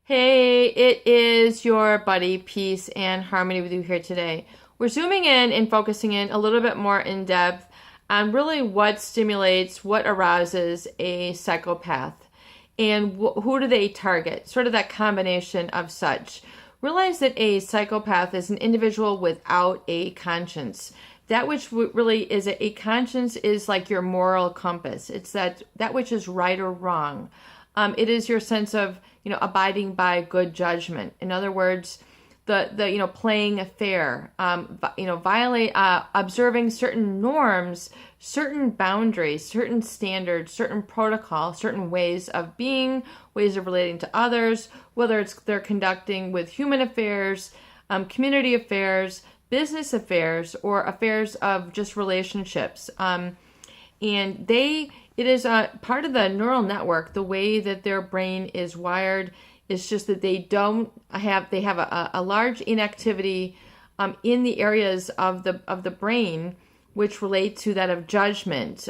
Hey, it is your buddy Peace and Harmony with you here today. We're zooming in and focusing in a little bit more in depth on really what stimulates, what arouses a psychopath, and who do they target, sort of that combination of such. Realize that a psychopath is an individual without a conscience. That which really is a conscience is like your moral compass. It's that which is right or wrong. It is your sense of, abiding by good judgment. In other words, the playing fair, observing certain norms, certain boundaries, certain standards, certain protocol, certain ways of being, ways of relating to others, whether it's they're conducting with human affairs, community affairs, business affairs, or affairs of just relationships. It is a part of the neural network. The way that their brain is wired is just that they have a large inactivity in the areas of the brain which relate to that of judgment,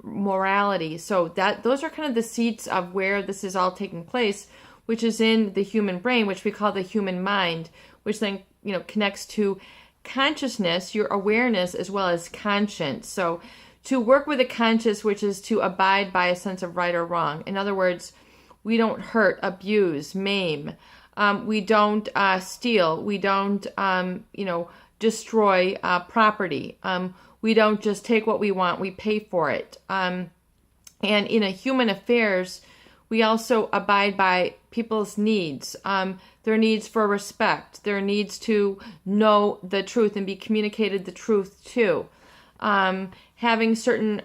morality. So those are kind of the seats of where this is all taking place, which is in the human brain, which we call the human mind, which then connects to consciousness, your awareness, as well as conscience. So to work with a conscience, which is to abide by a sense of right or wrong. In other words, we don't hurt, abuse, maim. We don't steal. We don't, destroy property. We don't just take what we want. We pay for it. And in a human affairs, we also abide by people's needs, their needs for respect, their needs to know the truth and be communicated the truth to. Having certain,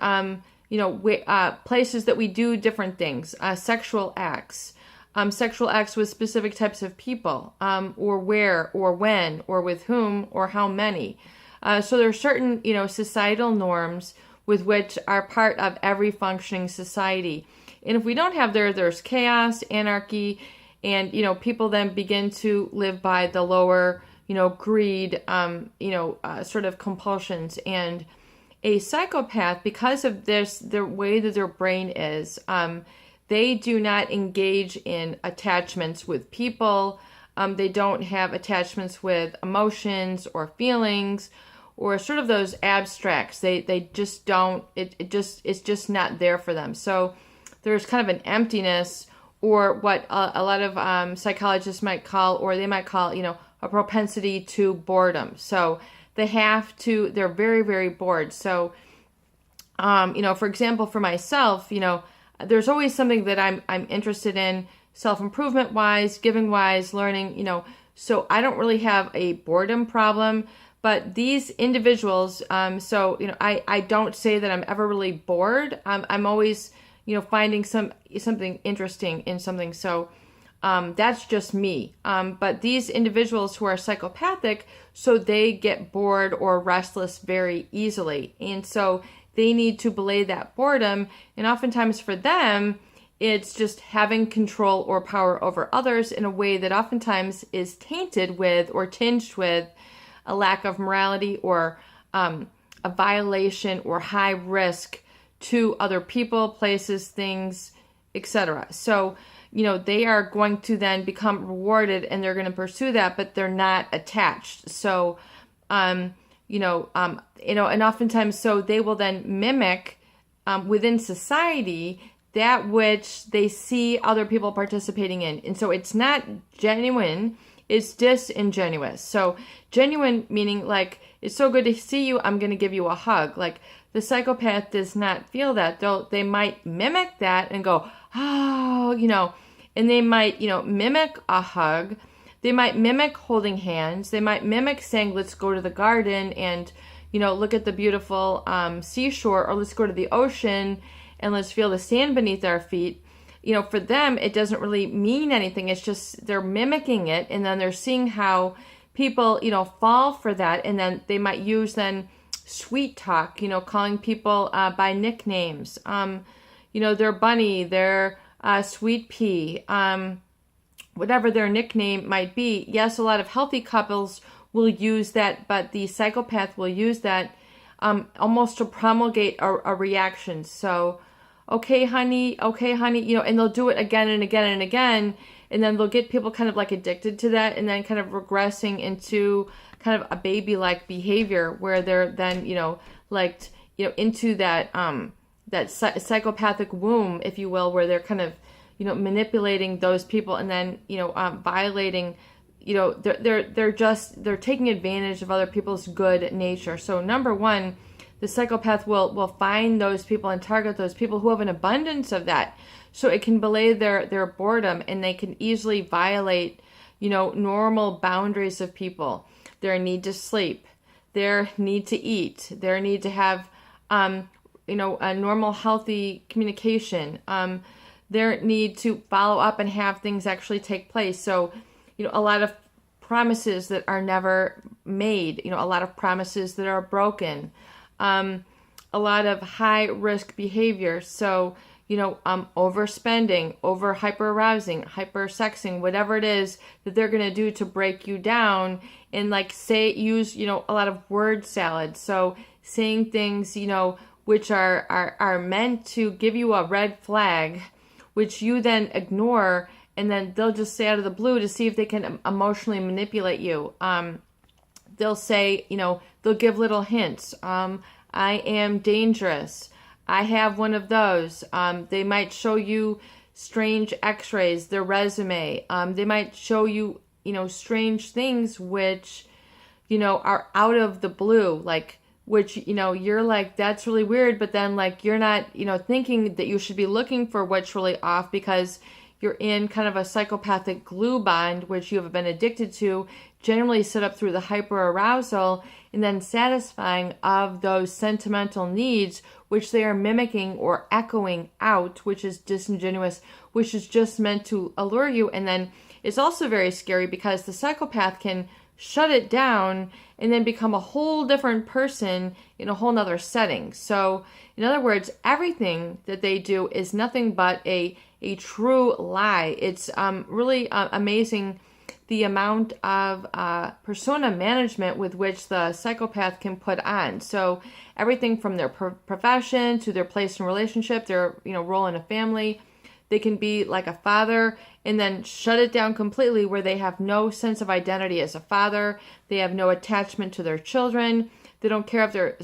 places that we do different things, sexual acts with specific types of people, or where, or when, or with whom, or how many. So there are certain, societal norms with which are part of every functioning society. And if we don't have there's chaos, anarchy, and, people then begin to live by the lower, greed, sort of compulsions. And a psychopath, because of the way that their brain is, they do not engage in attachments with people. They don't have attachments with emotions or feelings or sort of those abstracts. They just don't, it's just not there for them. So there's kind of an emptiness, or what a lot of psychologists might call, or they might call, a propensity to boredom. So they're very, very bored. So, for example, for myself, there's always something that I'm interested in, self-improvement wise, giving wise, learning, so I don't really have a boredom problem. But these individuals, I don't say that I'm ever really bored. I'm always, finding something interesting in something. So that's just me. But these individuals who are psychopathic, so they get bored or restless very easily. And so they need to belay that boredom. And oftentimes for them, it's just having control or power over others in a way that oftentimes is tainted with or tinged with a lack of morality or a violation or high risk to other people, places, things, etc. So, they are going to then become rewarded and they're going to pursue that, but they're not attached. So, and oftentimes, so they will then mimic within society that which they see other people participating in. And so it's not genuine, it's disingenuous. So genuine meaning like, it's so good to see you, I'm going to give you a hug. Like the psychopath does not feel that, though they might mimic that and go, oh, and they might, mimic a hug. They might mimic holding hands. They might mimic saying, let's go to the garden and, look at the beautiful seashore, or let's go to the ocean and let's feel the sand beneath our feet. For them, it doesn't really mean anything. It's just they're mimicking it, and then they're seeing how people, fall for that, and then they might use then sweet talk, calling people by nicknames, their bunny, their sweet pea, whatever their nickname might be. Yes, a lot of healthy couples will use that, but the psychopath will use that almost to promulgate a reaction. So, okay, honey, and they'll do it again and again and again and then they'll get people kind of like addicted to that, and then kind of regressing into kind of a baby-like behavior where they're then, like, into that psychopathic womb, if you will, where they're kind of, manipulating those people, and then, violating, they're taking advantage of other people's good nature. So number one, the psychopath will find those people and target those people who have an abundance of that. So it can belay their boredom, and they can easily violate, normal boundaries of people. Their need to sleep, their need to eat, their need to have, a normal, healthy communication, their need to follow up and have things actually take place. So, a lot of promises that are never made, a lot of promises that are broken, a lot of high risk behavior. So, overspending, over hyper arousing, hyper sexing, whatever it is that they're going to do to break you down, and like use, a lot of word salad. So saying things, which are meant to give you a red flag, which you then ignore, and then they'll just say out of the blue to see if they can emotionally manipulate you. They'll say, they'll give little hints. I am dangerous. I have one of those. They might show you strange x-rays, their resume. They might show you, strange things which, are out of the blue, like, which, you're like, that's really weird, but then like, you're not, thinking that you should be looking for what's really off, because you're in kind of a psychopathic glue bond, which you have been addicted to, generally set up through the hyperarousal and then satisfying of those sentimental needs, which they are mimicking or echoing out, which is disingenuous, which is just meant to allure you. And then it's also very scary because the psychopath can shut it down and then become a whole different person in a whole nother setting. So in other words, everything that they do is nothing but a true lie. It's really amazing the amount of persona management with which the psychopath can put on. So everything from their profession to their place in relationship, their role in a family. They can be like a father and then shut it down completely, where they have no sense of identity as a father. They have no attachment to their children. They don't care if their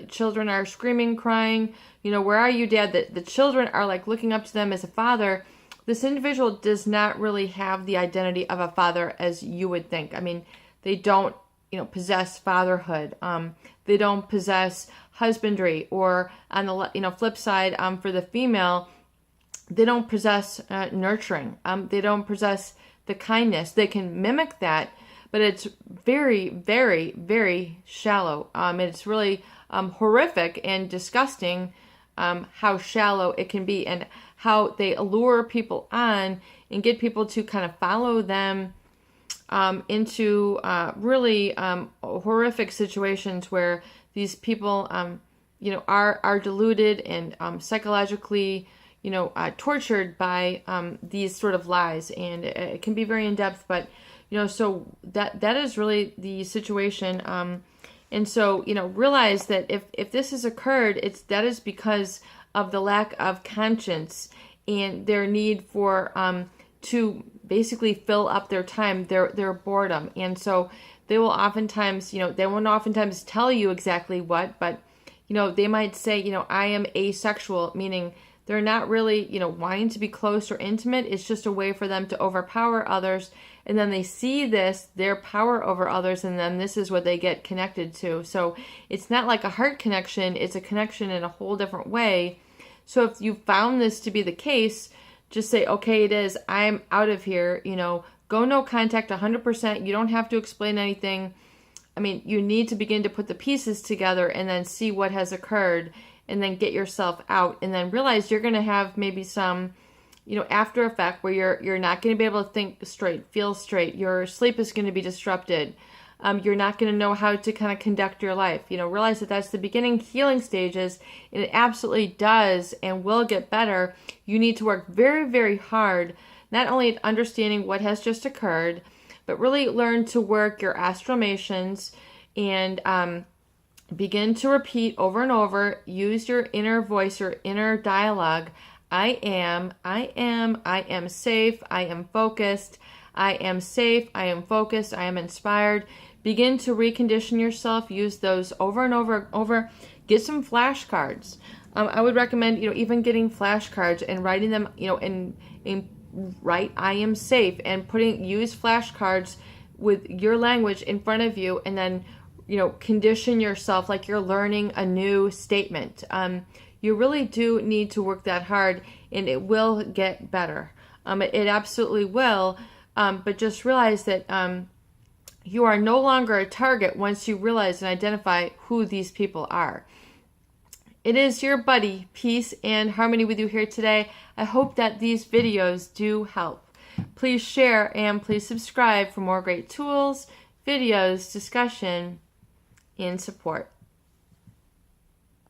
children are screaming, crying. Where are you, Dad? The children are like looking up to them as a father. This individual does not really have the identity of a father as you would think. I mean, they don't, possess fatherhood. They don't possess husbandry, or on the, flip side, for the female, they don't possess nurturing. They don't possess the kindness. They can mimic that, but it's very, very, very shallow. It's really horrific and disgusting how shallow it can be, and how they allure people on and get people to kind of follow them into really horrific situations where these people, are deluded and psychologically, tortured by these sort of lies. And it can be very in-depth, but, so that is really the situation. And so, realize that if this has occurred, that is because of the lack of conscience and their need for to basically fill up their time, their boredom. And so they will oftentimes, they won't oftentimes tell you exactly what, but, they might say, I am asexual, meaning they're not really, wanting to be close or intimate. It's just a way for them to overpower others. And then they see their power over others, and then this is what they get connected to. So it's not like a heart connection. It's a connection in a whole different way. So if you found this to be the case, just say, okay, it is. I'm out of here. Go no contact 100%. You don't have to explain anything. I mean, you need to begin to put the pieces together and then see what has occurred, and then get yourself out, and then realize you're going to have maybe some, after effect where you're not going to be able to think straight, feel straight. Your sleep is going to be disrupted. You're not going to know how to kind of conduct your life. Realize that that's the beginning healing stages, and it absolutely does and will get better. You need to work very, very hard, not only at understanding what has just occurred, but really learn to work your astramations and begin to repeat over and over. Use your inner voice, your inner dialogue. I am safe, I am focused, I am safe, I am focused, I am inspired. Begin to recondition yourself. Use those over and over. Get some flashcards. I would recommend, even getting flashcards and writing them, write I am safe and use flashcards with your language in front of you, and then, condition yourself like you're learning a new statement. You really do need to work that hard, and it will get better. It absolutely will. But just realize that you are no longer a target once you realize and identify who these people are. It is your buddy, Peace and Harmony, with you here today. I hope that these videos do help. Please share and please subscribe for more great tools, videos, discussion, and support.